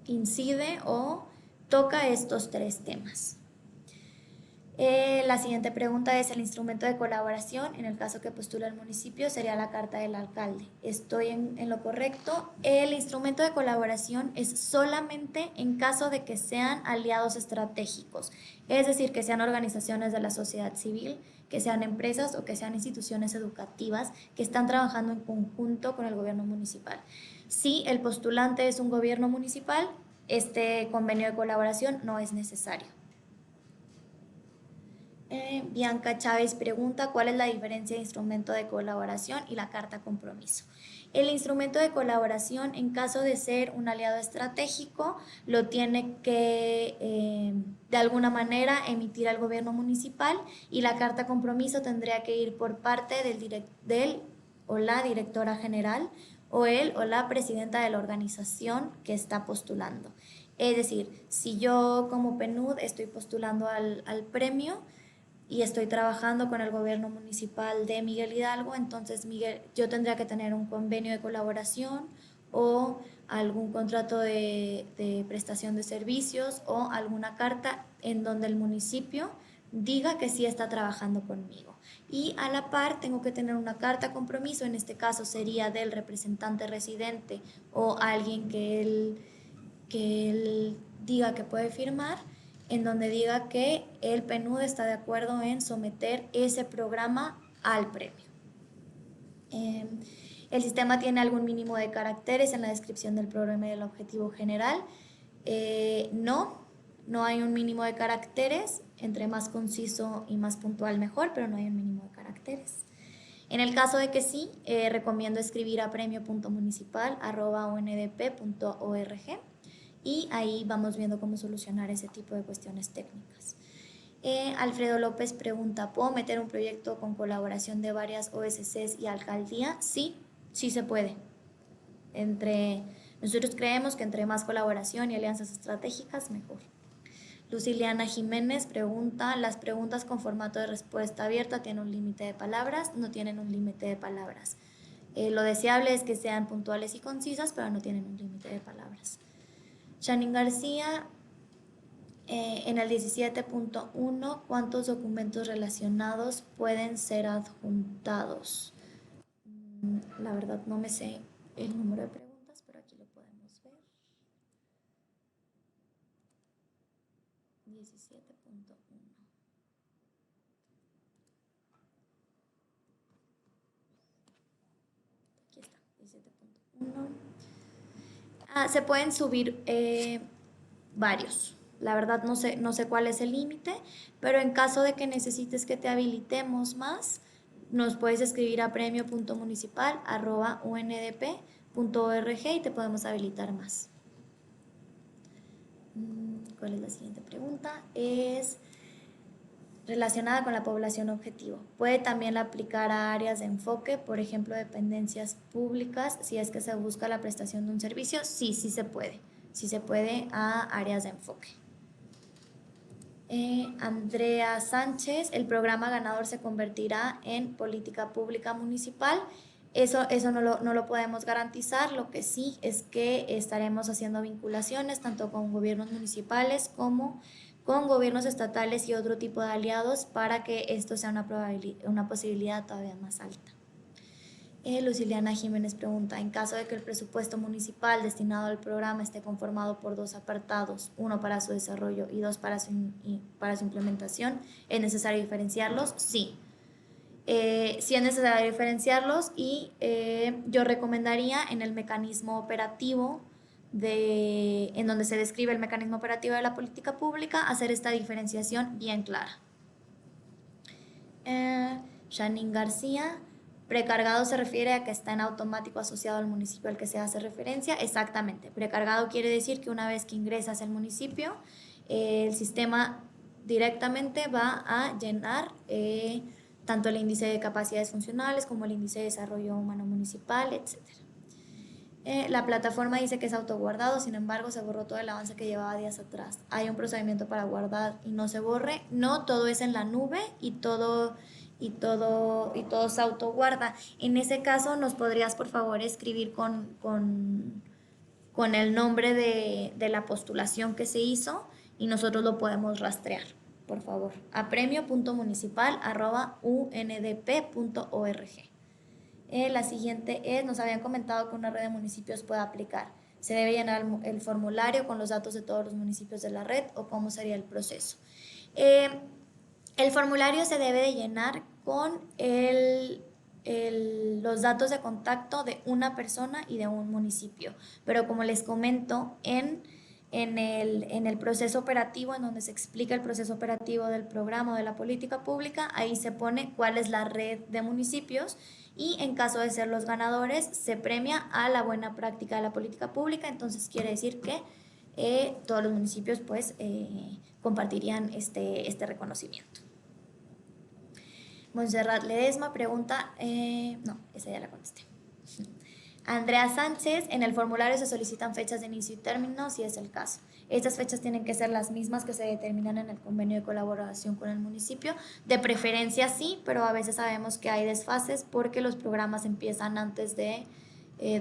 incide o toca estos 3 temas. La siguiente pregunta es: el instrumento de colaboración, en el caso que postula el municipio, sería la carta del alcalde. ¿Estoy en lo correcto? El instrumento de colaboración es solamente en caso de que sean aliados estratégicos, es decir, que sean organizaciones de la sociedad civil, que sean empresas o que sean instituciones educativas que están trabajando en conjunto con el gobierno municipal. Si el postulante es un gobierno municipal, este convenio de colaboración no es necesario. Bianca Chávez pregunta, ¿cuál es la diferencia de instrumento de colaboración y la carta compromiso? El instrumento de colaboración, en caso de ser un aliado estratégico, lo tiene que de alguna manera emitir al gobierno municipal, y la carta compromiso tendría que ir por parte del o la directora general o él o la presidenta de la organización que está postulando. Es decir, si yo como PNUD estoy postulando al premio y estoy trabajando con el gobierno municipal de Miguel Hidalgo, entonces yo tendría que tener un convenio de colaboración o algún contrato de prestación de servicios o alguna carta en donde el municipio diga que sí está trabajando conmigo. Y a la par tengo que tener una carta compromiso, en este caso sería del representante residente o alguien que él diga que puede firmar, en donde diga que el PNUD está de acuerdo en someter ese programa al premio. El sistema tiene algún mínimo de caracteres en la descripción del programa y del objetivo general. No hay un mínimo de caracteres. Entre más conciso y más puntual mejor, pero no hay un mínimo de caracteres. En el caso de que sí, recomiendo escribir a premio.municipal@undp.org y ahí vamos viendo cómo solucionar ese tipo de cuestiones técnicas. Alfredo López pregunta, ¿puedo meter un proyecto con colaboración de varias OSCs y alcaldía? Sí, sí se puede. Nosotros creemos que entre más colaboración y alianzas estratégicas, mejor. Luciliana Jiménez pregunta, ¿las preguntas con formato de respuesta abierta tienen un límite de palabras? No tienen un límite de palabras. Lo deseable es que sean puntuales y concisas, pero no tienen un límite de palabras. Janine García, en el 17.1, ¿cuántos documentos relacionados pueden ser adjuntados? La verdad no me sé el número de preguntas, pero aquí lo podemos ver. 17.1. Aquí está, 17.1. Se pueden subir varios. La verdad no sé cuál es el límite, pero en caso de que necesites que te habilitemos más, nos puedes escribir a premio.municipal@undp.org y te podemos habilitar más. ¿Cuál es la siguiente pregunta? Es relacionada con la población objetivo. Puede también aplicar a áreas de enfoque, por ejemplo, dependencias públicas, si es que se busca la prestación de un servicio. Sí se puede. Sí se puede a áreas de enfoque. Andrea Sánchez, el programa ganador se convertirá en política pública municipal. Eso no lo podemos garantizar. Lo que sí es que estaremos haciendo vinculaciones tanto con gobiernos municipales como con gobiernos estatales y otro tipo de aliados para que esto sea una posibilidad todavía más alta. Luciliana Jiménez pregunta, en caso de que el presupuesto municipal destinado al programa esté conformado por dos apartados, uno para su desarrollo y dos para su implementación, ¿es necesario diferenciarlos? Sí. Sí es necesario diferenciarlos y yo recomendaría en el mecanismo operativo en donde se describe el mecanismo operativo de la política pública, hacer esta diferenciación bien clara. Janine García, precargado se refiere a que está en automático asociado al municipio al que se hace referencia. Exactamente, precargado quiere decir que una vez que ingresas al municipio, el sistema directamente va a llenar tanto el índice de capacidades funcionales como el índice de desarrollo humano municipal, etc. La plataforma dice que es autoguardado, sin embargo se borró todo el avance que llevaba días atrás. ¿Hay un procedimiento para guardar y no se borre? No, todo es en la nube y todo se autoguarda. En ese caso, ¿nos podrías por favor escribir con el nombre de la postulación que se hizo y nosotros lo podemos rastrear, por favor, a premio.municipal@undp.org. La siguiente es, nos habían comentado que una red de municipios puede aplicar. ¿Se debe llenar el formulario con los datos de todos los municipios de la red o cómo sería el proceso? El formulario se debe de llenar con los datos de contacto de una persona y de un municipio. Pero como les comento, en en el proceso operativo, en donde se explica el proceso operativo del programa o de la política pública, ahí se pone cuál es la red de municipios y en caso de ser los ganadores se premia a la buena práctica de la política pública. Entonces quiere decir que todos los municipios pues compartirían este reconocimiento. Montserrat Ledesma pregunta, no, esa ya la contesté. Andrea Sánchez, en el formulario se solicitan fechas de inicio y término, si es el caso. Estas fechas tienen que ser las mismas que se determinan en el convenio de colaboración con el municipio. De preferencia sí, pero a veces sabemos que hay desfases porque los programas empiezan antes de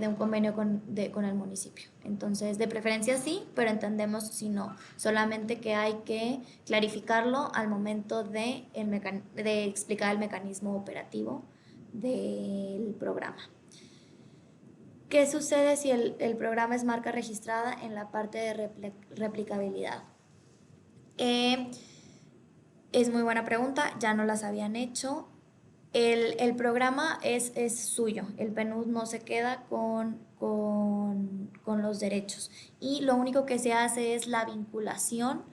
un convenio con el municipio. Entonces, de preferencia sí, pero entendemos si no. Solamente que hay que clarificarlo al momento de explicar el mecanismo operativo del programa. ¿Qué sucede si el programa es marca registrada en la parte de replicabilidad? Es muy buena pregunta, ya no las habían hecho. El programa es suyo, el PNUD no se queda con los derechos y lo único que se hace es la vinculación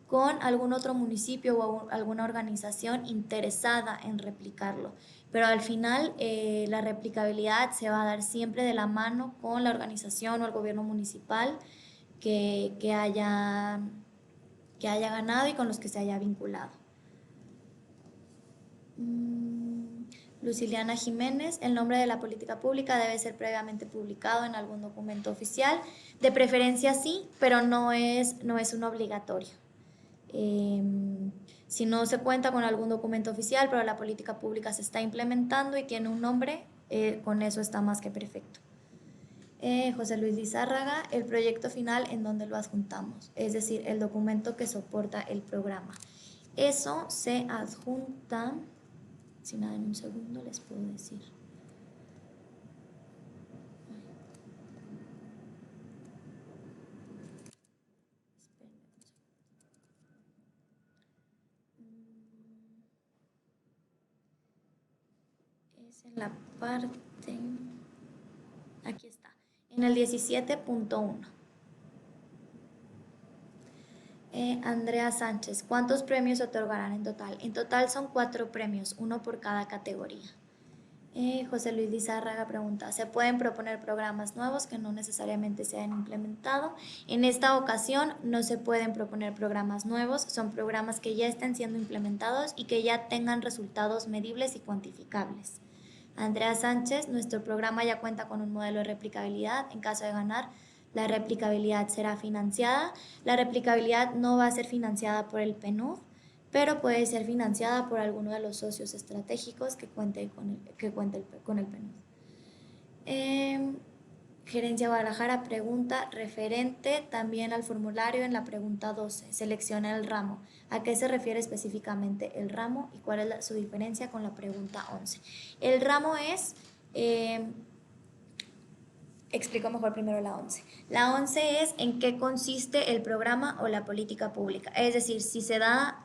con algún otro municipio o alguna organización interesada en replicarlo. Pero al final la replicabilidad se va a dar siempre de la mano con la organización o el gobierno municipal que haya ganado y con los que se haya vinculado. Luciliana Jiménez, el nombre de la política pública debe ser previamente publicado en algún documento oficial. De preferencia sí, pero no es un obligatorio. Si no se cuenta con algún documento oficial, pero la política pública se está implementando y tiene un nombre, con eso está más que perfecto. José Luis Lizárraga, el proyecto final en donde lo adjuntamos, es decir, el documento que soporta el programa. Eso se adjunta, si nada, en un segundo les puedo decir. Es en la parte, aquí está, en el 17.1. Andrea Sánchez, ¿cuántos premios se otorgarán en total? En total son 4 premios, uno por cada categoría. José Luis Lizárraga pregunta, ¿se pueden proponer programas nuevos que no necesariamente se hayan implementado? En esta ocasión no se pueden proponer programas nuevos, son programas que ya estén siendo implementados y que ya tengan resultados medibles y cuantificables. Andrea Sánchez, nuestro programa ya cuenta con un modelo de replicabilidad. En caso de ganar, la replicabilidad será financiada. La replicabilidad no va a ser financiada por el PNUD, pero puede ser financiada por alguno de los socios estratégicos que cuente con el PNUD. Gerencia Guadalajara pregunta referente también al formulario en la pregunta 12. Selecciona el ramo. ¿A qué se refiere específicamente el ramo y cuál es su diferencia con la pregunta 11? El ramo es... explico mejor primero la 11. La 11 es en qué consiste el programa o la política pública. Es decir, si se da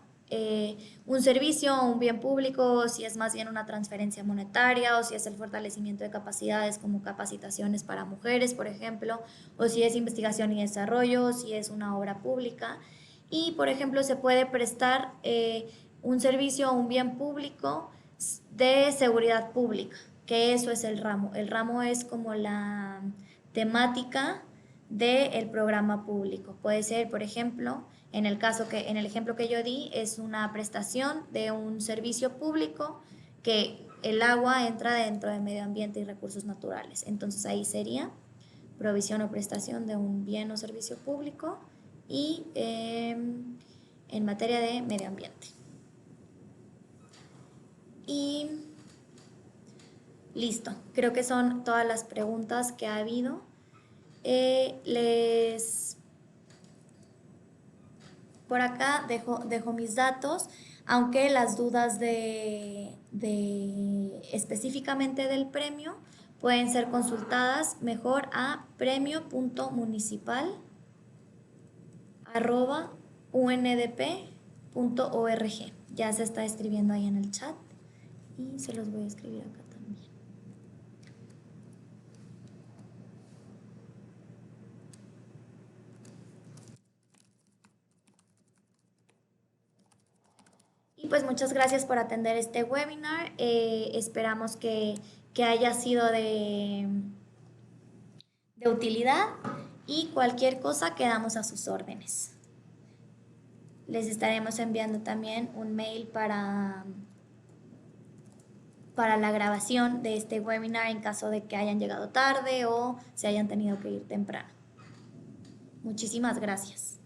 un servicio o un bien público, o si es más bien una transferencia monetaria, o si es el fortalecimiento de capacidades como capacitaciones para mujeres, por ejemplo, o si es investigación y desarrollo, o si es una obra pública. Y, por ejemplo, se puede prestar un servicio o un bien público de seguridad pública, que eso es el ramo. El ramo es como la temática del programa público. Puede ser, por ejemplo, en el ejemplo que yo di, es una prestación de un servicio público que el agua entra dentro de medio ambiente y recursos naturales. Entonces ahí sería provisión o prestación de un bien o servicio público y en materia de medio ambiente. Y listo, creo que son todas las preguntas que ha habido. Por acá dejo mis datos, aunque las dudas específicamente del premio pueden ser consultadas mejor a premio.municipal@undp.org. Ya se está escribiendo ahí en el chat y se los voy a escribir acá también. pues muchas gracias por atender este webinar. Esperamos que haya sido de utilidad y cualquier cosa quedamos a sus órdenes. Les estaremos enviando también un mail para la grabación de este webinar en caso de que hayan llegado tarde o se hayan tenido que ir temprano. Muchísimas gracias.